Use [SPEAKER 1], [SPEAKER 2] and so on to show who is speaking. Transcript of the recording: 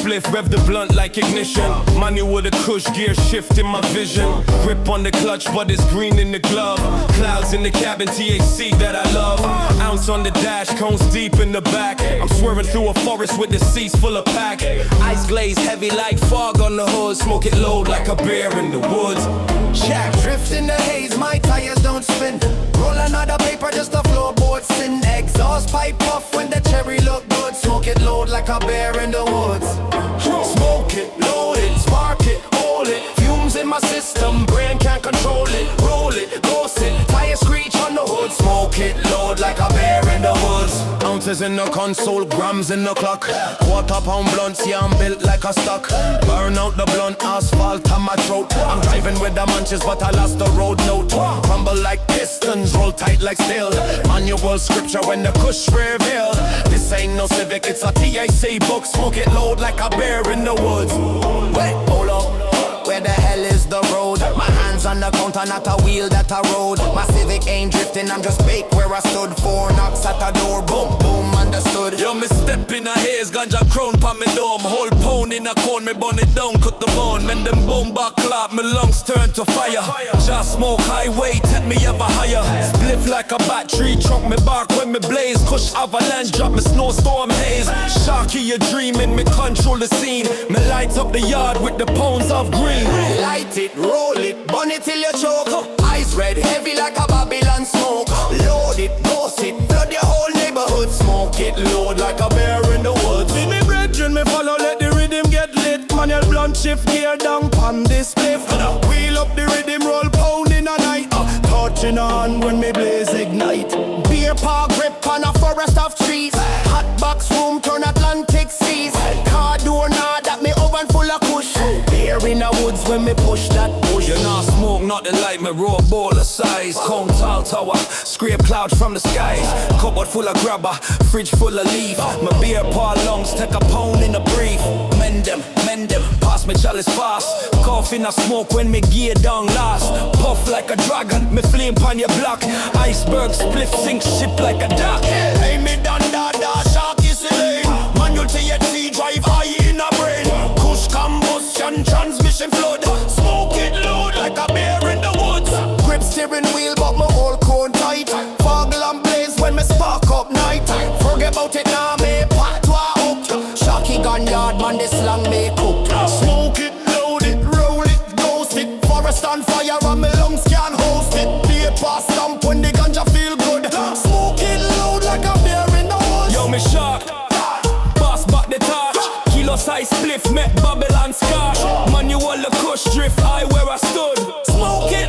[SPEAKER 1] spliff, rev the blunt like ignition. Manual with a cush, gear shift in my vision. Grip on the clutch, but it's green in the glove. Clouds in the cabin, THC that I love. Ounce on the dash, cones deep in the back. I'm swerving through a forest with the seats full of pack. Ice glaze heavy like fog on the hood. Smoke it load like a bear in the woods.
[SPEAKER 2] Jack drift in the haze, my tires don't spin. Roll another paper, just a floorboard sin. Exhaust pipe puff when the cherry look good. Smoke it load like a bear in the woods. Smoke it, load it, spark it, hold it. Fumes in my system, brain can't control it. Roll it, ghost it, tire screech on the hood. Smoke it, load like a bear in the woods.
[SPEAKER 1] Ounces in the console, grams in the clock. Quarter-pound blunts, yeah, I'm built like a stock. Burn out the blunt, asphalt on my throat. I'm driving with the munches, but I lost the road note. Crumble like pistons, roll tight like steel. Manual scripture when the kush reveal. This ain't no Civic, it's a TAC book. Smoke it load like a bear in the woods.
[SPEAKER 2] Wait, hold up, where the hell is the road? My hands on the counter, not a wheel that I rode. My Civic ain't drifting, I'm just baked where I stood. 4 knocks at the door, boom, boom, understood.
[SPEAKER 1] Yo, me step in a haze, ganja crown pa me dome. Whole pound in a cone, me burn it down, cut the bone. Men them boom back clap, me lungs turn to fire. Just smoke highway, take me ever higher. Spliff like a battery, trunk me bark when me blaze. Kush avalanche, drop me snowstorm haze. Sharky, you dreaming, me control the scene. Me light up the yard with the pounds of green.
[SPEAKER 2] Light it, roll it, burn it till you choke. Eyes red, heavy like a Babylon smoke. Load it, ghost it, flood your whole neighborhood. Smoke it, load like a bear in the woods.
[SPEAKER 1] Me brethren, me follow, let the rhythm get lit. Manual blunt shift, gear down, pan this spliff. Wheel up the rhythm, roll pound in a night. Touching on when me blaze ignite.
[SPEAKER 2] Beer park grip on a forest of trees. Hot box room, turn Atlantic seas. Car door nod that me oven full of kush. Beer in the woods when me push that bush.
[SPEAKER 1] You not smoke, nothing like me, raw ball of size. Cone tall tower, scrape clouds from the skies. Cupboard full of grabber, fridge full of leaf. My beer par lungs, take a pound in a brief. Mend them, pass me chalice fast. Cough in a smoke when me gear down last. Puff like a dragon, me flame pan your block. Iceberg split, sink ship like a dock.
[SPEAKER 2] Hey me Dondada, sharkies lane. Manual THC drive ayeeee in a brain. Kush combustion, transmission flood. Smoke it load like a bear in the woods. Grip steering wheel but my whole cone tight. Fog lamp blaze when me spark up night. Forget about it now, me pat to a hook. Sharky gun yard man, this slang me cook. Smoke it, load it, roll it, ghost it. Forest on fire and my lungs can't host it. Paper stamp when the ganja feel good. Smoke it loud like a bear in the woods.
[SPEAKER 1] Yo, me shark, pass back the torch. Kilo size spliff, met Babylon scotch. Manual the kush drift, I where I stood.
[SPEAKER 2] Smoke it